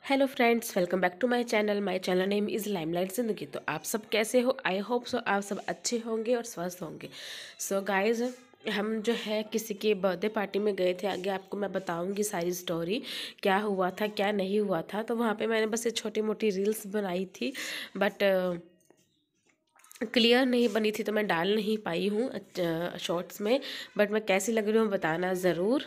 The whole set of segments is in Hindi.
Hello friends, welcome back to my channel name is Limelight Zindagi. तो आप सब कैसे हो? आई होप सो आप सब अच्छे होंगे और स्वस्थ होंगे। सो गाइज, हम जो है किसी के बर्थडे पार्टी में गए थे। आगे आपको मैं बताऊंगी सारी स्टोरी, क्या हुआ था क्या नहीं हुआ था। तो वहाँ पे मैंने बस ये छोटी मोटी रील्स बनाई थी, बट क्लियर नहीं बनी थी तो मैं डाल नहीं पाई हूँ शॉर्ट्स में। बट मैं कैसी लग रही हूँ बताना ज़रूर।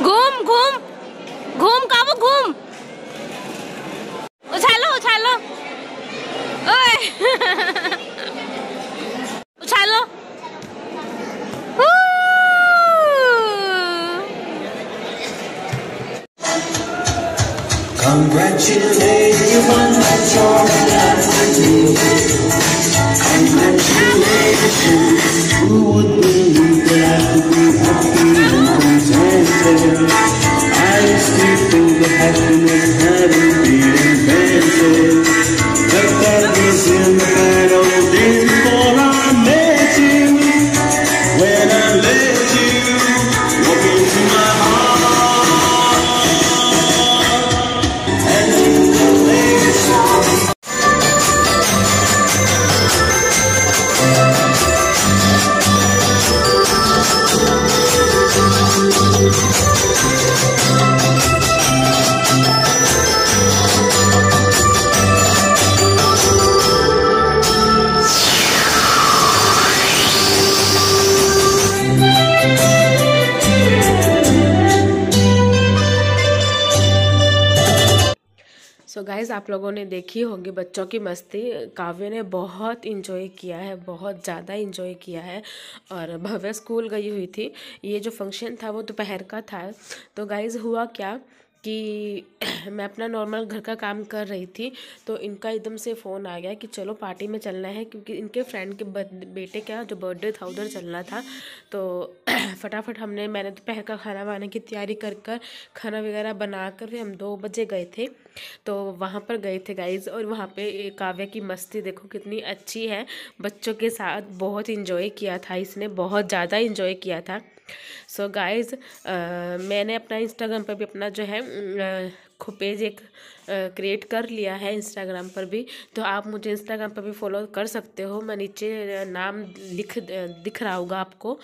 घूम घूम घूम काबू घूम, उछालो उछालो, ओए उछालो। Congratulate you on that job that you do. Congratulations, who would believe that I could be happy and contented? I still think the happiness hadn't been invented, but that was in the bad old days before I met you. When I let you walk into my heart and you will make a song. So guys, आप लोगों ने देखी होगी बच्चों की मस्ती। काव्य ने बहुत इंजॉय किया है, बहुत ज़्यादा इंजॉय किया है। और भव्य स्कूल गई हुई थी। ये जो फंक्शन था वो दोपहर का था। तो गाइज़ हुआ क्या कि मैं अपना नॉर्मल घर का काम कर रही थी, तो इनका एकदम से फ़ोन आ गया कि चलो पार्टी में चलना है, क्योंकि इनके फ्रेंड के बेटे का जो बर्थडे था उधर चलना था। तो फटाफट मैंने दोपहर का खाना वाने की तैयारी कर खाना वगैरह बना कर फिर हम 2 बजे गए थे। तो वहाँ पर गए थे गाइज़, और वहाँ पे काव्या की मस्ती देखो कितनी अच्छी है। बच्चों के साथ बहुत इंजॉय किया था इसने, बहुत ज़्यादा इंजॉय किया था। सो गाइज़, मैंने अपना इंस्टाग्राम पर भी अपना जो है पेज एक क्रिएट कर लिया है इंस्टाग्राम पर भी। तो आप मुझे इंस्टाग्राम पर भी फॉलो कर सकते हो। मैं नीचे नाम दिख रहा होगा आपको,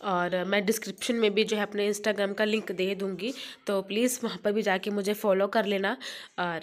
और मैं डिस्क्रिप्शन में भी जो है अपने इंस्टाग्राम का लिंक दे दूँगी। तो प्लीज़ वहाँ पर भी जाके मुझे फॉलो कर लेना। और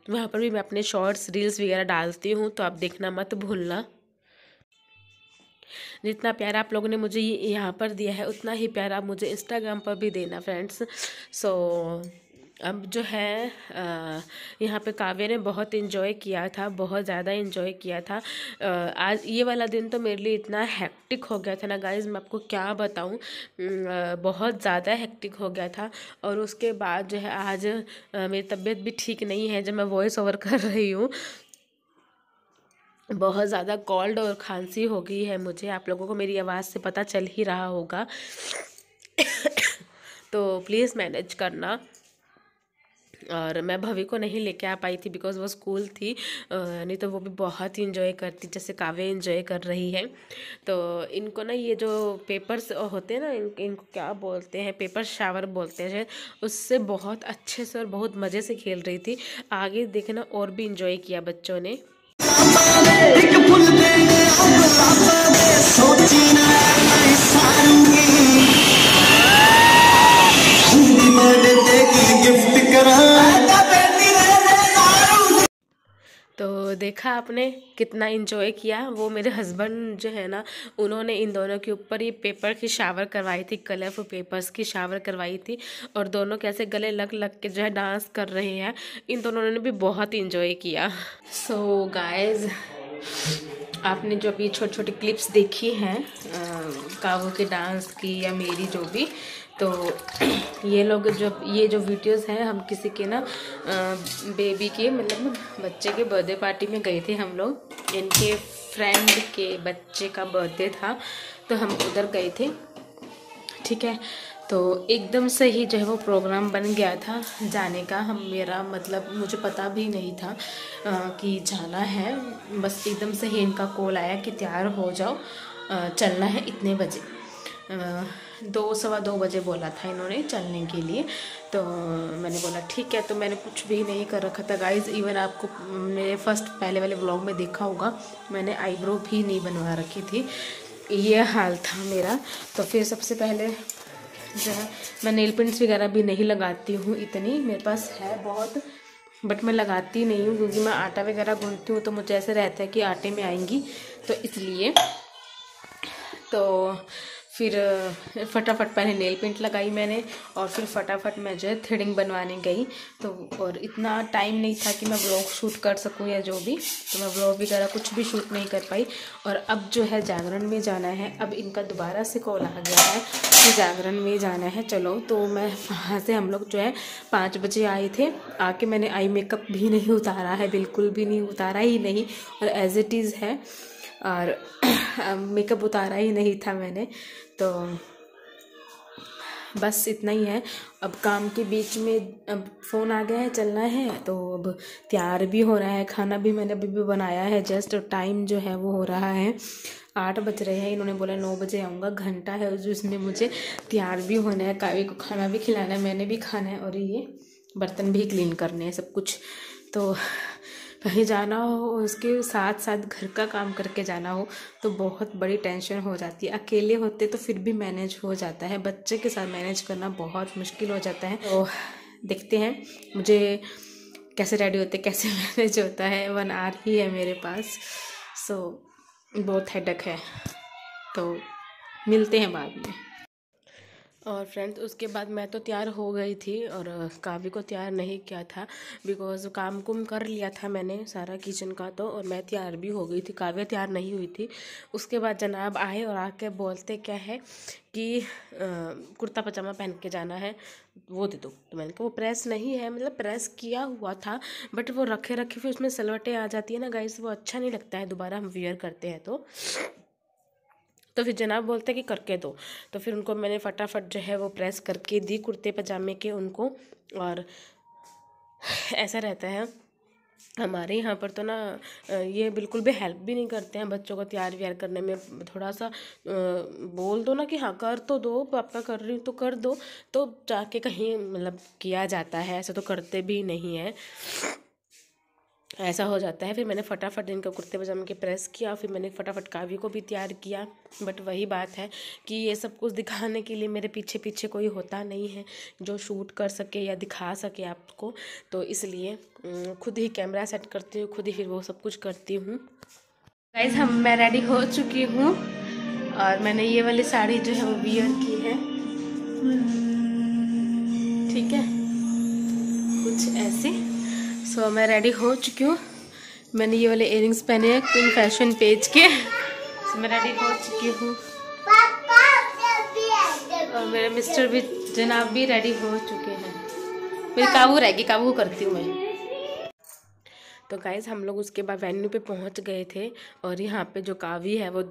वहाँ पर भी मैं अपने शॉर्ट्स रील्स वगैरह डालती हूँ, तो आप देखना मत भूलना। जितना प्यार आप लोगों ने मुझे यहाँ पर दिया है, उतना ही प्यार आप मुझे इंस्टाग्राम पर भी देना फ्रेंड्स। सो अब जो है यहाँ पे काव्य ने बहुत इन्जॉय किया था, बहुत ज़्यादा इन्जॉय किया था। आज ये वाला दिन तो मेरे लिए इतना हेक्टिक हो गया था ना गाइज, मैं आपको क्या बताऊँ। बहुत ज़्यादा हेक्टिक हो गया था। और उसके बाद जो है आज मेरी तबीयत भी ठीक नहीं है, जब मैं वॉइस ओवर कर रही हूँ। बहुत ज़्यादा कोल्ड और खांसी हो गई है मुझे, आप लोगों को मेरी आवाज़ से पता चल ही रहा होगा। तो प्लीज़ मैनेज करना। और मैं भवी को नहीं लेके आ पाई थी बिकॉज़ वो स्कूल थी, नहीं तो वो भी बहुत इंजॉय करती जैसे काव्य इंजॉय कर रही है। तो इनको ना ये जो पेपर्स होते हैं ना, इनको क्या बोलते हैं, पेपर शावर बोलते हैं, उससे बहुत अच्छे से और बहुत मज़े से खेल रही थी। आगे देखना और भी इंजॉय किया बच्चों ने। तो देखा आपने कितना इन्जॉय किया। वो मेरे हस्बैंड जो है ना, उन्होंने इन दोनों के ऊपर ये पेपर की शावर करवाई थी, कलरफुल पेपर्स की शावर करवाई थी। और दोनों कैसे गले लग लग के जो है डांस कर रहे हैं। इन दोनों ने भी बहुत इन्जॉय किया। सो गाइज, आपने जो अभी छोटी छोटी क्लिप्स देखी हैं काव्य के डांस की या मेरी जो भी, तो ये जो वीडियोस हैं, हम किसी के ना बेबी के मतलब बच्चे के बर्थडे पार्टी में गए थे हम लोग। इनके फ्रेंड के बच्चे का बर्थडे था, तो हम उधर गए थे, ठीक है। तो एकदम से ही जो है वो प्रोग्राम बन गया था जाने का। मेरा मतलब मुझे पता भी नहीं था कि जाना है, बस एकदम से ही इनका कॉल आया कि तैयार हो जाओ, चलना है इतने बजे। 2 सवा 2 बजे बोला था इन्होंने चलने के लिए। तो मैंने बोला ठीक है। तो मैंने कुछ भी नहीं कर रखा था गाइज़। इवन आपको मेरे पहले वाले व्लॉग में देखा होगा, मैंने आईब्रो भी नहीं बनवा रखी थी। ये हाल था मेरा। तो फिर सबसे पहले जो है, मैं नेल पेंट्स वगैरह भी नहीं लगाती हूँ इतनी, मेरे पास है बहुत, बट मैं लगाती नहीं हूँ क्योंकि मैं आटा वगैरह गूंथती हूँ तो मुझे ऐसे रहता है कि आटे में आएंगी, तो इसलिए। तो फिर फटाफट पहले नेल पेंट लगाई मैंने और फिर फटाफट मैं जो है थ्रेडिंग बनवाने गई। तो और इतना टाइम नहीं था कि मैं व्लॉग शूट कर सकूं या जो भी, तो मैं व्लॉग वगैरह कुछ भी शूट नहीं कर पाई। और अब जो है जागरण में जाना है। अब इनका दोबारा से कॉल आ गया है कि जागरण में जाना है, चलो। तो मैं वहाँ से हम लोग जो है 5 बजे आए थे। आके मैंने आई मेकअप भी नहीं उतारा है, बिल्कुल भी नहीं उतारा ही नहीं, और एज इट इज़ है, और मेकअप उतारा ही नहीं था मैंने। तो बस इतना ही है। अब काम के बीच में अब फ़ोन आ गया है, चलना है, तो अब तैयार भी हो रहा है। खाना भी मैंने अभी भी बनाया है जस्ट, टाइम जो है वो हो रहा है 8 बज रहे हैं। इन्होंने बोला 9 बजे आऊँगा, घंटा है जिसमें मुझे तैयार भी होना है, कावी को खाना भी खिलाना है, मैंने भी खाना है, और ये बर्तन भी क्लीन करने हैं, सब कुछ। तो कहीं जाना हो, उसके साथ साथ घर का काम करके जाना हो तो बहुत बड़ी टेंशन हो जाती है। अकेले होते तो फिर भी मैनेज हो जाता है, बच्चे के साथ मैनेज करना बहुत मुश्किल हो जाता है। तो देखते हैं मुझे कैसे रेडी होते, कैसे मैनेज होता है। 1 आवर ही है मेरे पास, सो बहुत हेडेक है। तो मिलते हैं बाद में। और फ्रेंड्स उसके बाद मैं तो तैयार हो गई थी और काव्य को तैयार नहीं किया था, बिकॉज काम कुम कर लिया था मैंने सारा किचन का, तो और मैं तैयार भी हो गई थी, काव्य तैयार नहीं हुई थी। उसके बाद जनाब आए और आके बोलते क्या है कि कुर्ता पजामा पहन के जाना है, वो दे दो। तो मैंने कहा वो प्रेस नहीं है, मतलब प्रेस किया हुआ था बट वो रखे रखे फिर उसमें सलवटें आ जाती है ना गाइस, वो अच्छा नहीं लगता है दोबारा हम वियर करते हैं। तो फिर जनाब बोलते कि करके दो। तो फिर उनको मैंने फटाफट जो है वो प्रेस करके दी कुर्ते पजामे के उनको। और ऐसा रहता है हमारे यहाँ पर तो ना, ये बिल्कुल भी हेल्प भी नहीं करते हैं बच्चों को तैयार व्यार करने में। थोड़ा सा बोल दो ना कि हाँ कर तो दो, पापा कर रही हूँ तो कर दो, तो जाके कहीं मतलब किया जाता है, ऐसा तो करते भी नहीं है, ऐसा हो जाता है। फिर मैंने फटाफट इनका कुर्ते पजामे के प्रेस किया, फिर मैंने फटाफट काव्य को भी तैयार किया। बट वही बात है कि ये सब कुछ दिखाने के लिए मेरे पीछे पीछे कोई होता नहीं है जो शूट कर सके या दिखा सके आपको, तो इसलिए खुद ही कैमरा सेट करती हूँ, खुद ही फिर वो सब कुछ करती हूँ। गाइस मैं रेडी हो चुकी हूँ और मैंने ये वाली साड़ी जो है वो वियर की है, ठीक है, कुछ ऐसे। सो मैं रेडी हो चुकी हूँ, मैंने ये वाले इयररिंग्स पहने हैं क्वीन फैशन पेज के। सो मैं रेडी हो चुकी हूँ और मेरे मिस्टर भी जनाब भी रेडी हो चुके हैं। मेरी काबू रहेगी, काबू करती हूँ मैं। तो गाइस हम लोग उसके बाद वेन्यू पे पहुंच गए थे और यहाँ पे जो कावी है वो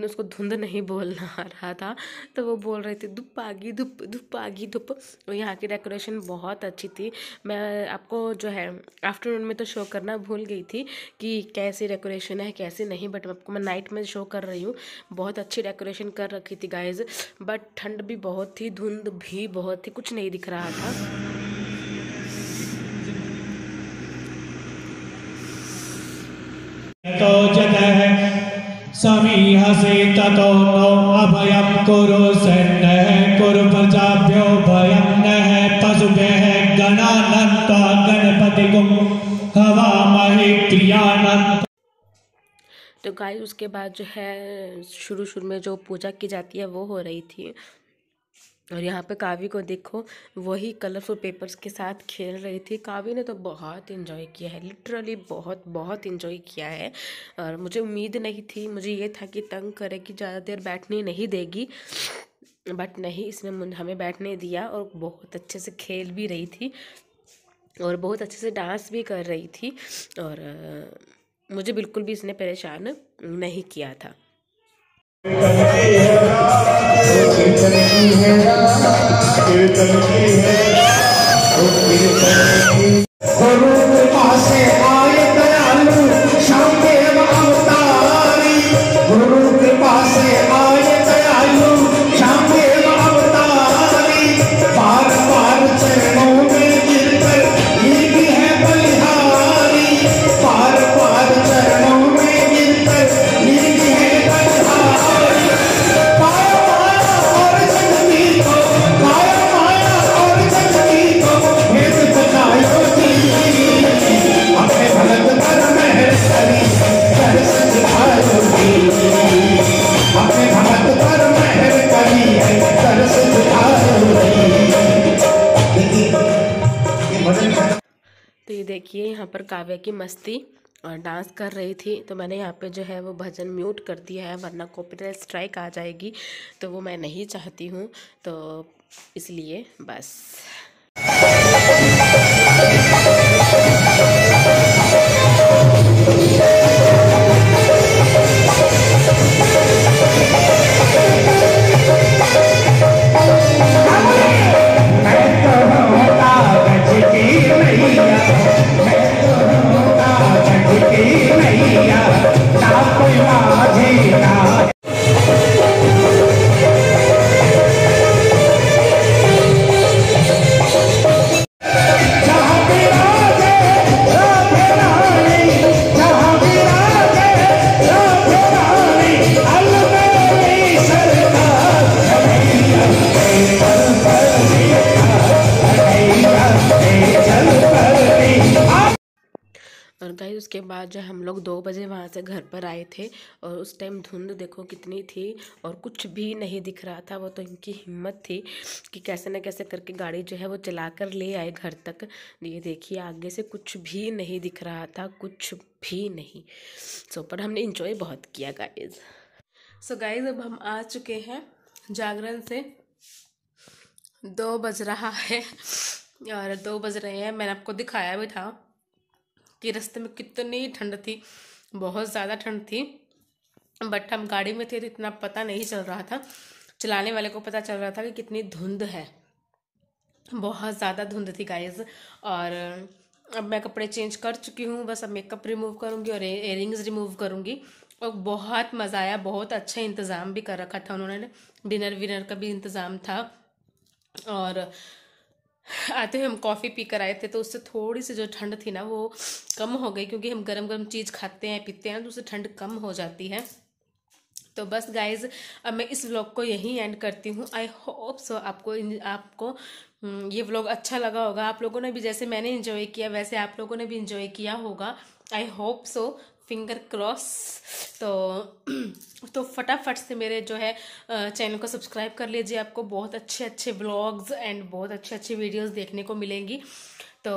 उसको धुंध नहीं बोलना आ रहा था, तो वो बोल रहे थे धूप आ गई, धूप धूप आ गई धूप। और यहाँ की डेकोरेशन बहुत अच्छी थी। मैं आपको जो है आफ्टरनून में तो शो करना भूल गई थी कि कैसी डेकोरेशन है कैसी नहीं, बट आपको मैं नाइट में शो कर रही हूँ। बहुत अच्छी डेकोरेशन कर रखी थी गाइज, बट ठंड भी बहुत थी, धुंध भी बहुत थी, कुछ नहीं दिख रहा था। तो जगह समीहसे ततो नो अभयं कुरु सन्नः कुरु प्रजाभ्यो भयं नः पशुभ्यः गणानन्त्वा गणपतिगुं हवामहे प्रियानन्त। तो गाइस उसके बाद जो है शुरू में जो पूजा की जाती है वो हो रही थी और यहाँ पे कावी को देखो वही कलरफुल पेपर्स के साथ खेल रही थी। कावी ने तो बहुत इन्जॉय किया है, लिटरली बहुत बहुत इन्जॉय किया है। और मुझे उम्मीद नहीं थी, मुझे ये था कि तंग करेगी, ज़्यादा देर बैठने नहीं देगी, बट नहीं, इसने हमें बैठने दिया और बहुत अच्छे से खेल भी रही थी और बहुत अच्छे से डांस भी कर रही थी। और मुझे बिल्कुल भी इसने परेशान नहीं किया था। गुरु कृपा से आए दयालु यहाँ पर काव्या की मस्ती और डांस कर रही थी, तो मैंने यहाँ पे जो है वो भजन म्यूट कर दिया है, वरना कॉपीराइट स्ट्राइक आ जाएगी, तो वो मैं नहीं चाहती हूँ, तो इसलिए बस। और गाइस उसके बाद जो हम लोग 2 बजे वहाँ से घर पर आए थे, और उस टाइम धुंध देखो कितनी थी और कुछ भी नहीं दिख रहा था। वो तो इनकी हिम्मत थी कि कैसे न कैसे करके गाड़ी जो है वो चला कर ले आए घर तक। ये देखिए आगे से कुछ भी नहीं दिख रहा था, कुछ भी नहीं। पर हमने इंजॉय बहुत किया गाइज। गाइज अब हम आ चुके हैं जागरण से, 2 बज रहा है और 2 बज रहे हैं। मैंने आपको दिखाया भी था कि रास्ते में कितनी ठंड थी, बहुत ज़्यादा ठंड थी, बट हम गाड़ी में थे तो इतना पता नहीं चल रहा था। चलाने वाले को पता चल रहा था कि कितनी धुंध है, बहुत ज़्यादा धुंध थी गाइज। और अब मैं कपड़े चेंज कर चुकी हूँ, बस अब मेकअप रिमूव करूँगी और इयरिंग्स रिमूव करूँगी। और बहुत मज़ा आया, बहुत अच्छा इंतज़ाम भी कर रखा था उन्होंने, डिनर विनर का भी इंतज़ाम था। और आते हुए हम कॉफ़ी पी कर आए थे, तो उससे थोड़ी सी जो ठंड थी ना वो कम हो गई, क्योंकि हम गरम गरम चीज़ खाते हैं पीते हैं तो उससे ठंड कम हो जाती है। तो बस गाइज अब मैं इस व्लॉग को यहीं एंड करती हूँ। आई होप सो आपको ये व्लॉग अच्छा लगा होगा। आप लोगों ने भी जैसे मैंने एंजॉय किया वैसे आप लोगों ने भी एंजॉय किया होगा, I hope so, finger cross. तो फटाफट से मेरे जो है चैनल को सब्सक्राइब कर लीजिए, आपको बहुत अच्छे अच्छे व्लॉग्स एंड बहुत अच्छे अच्छे वीडियोस देखने को मिलेंगी। तो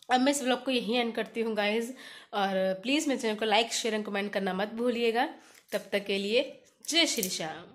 अब मैं इस व्लॉग को यहीं एंड करती हूँ गाइज, और प्लीज़ मेरे चैनल को लाइक शेयर एंड कमेंट करना मत भूलिएगा। तब तक के लिए जय श्री श्याम।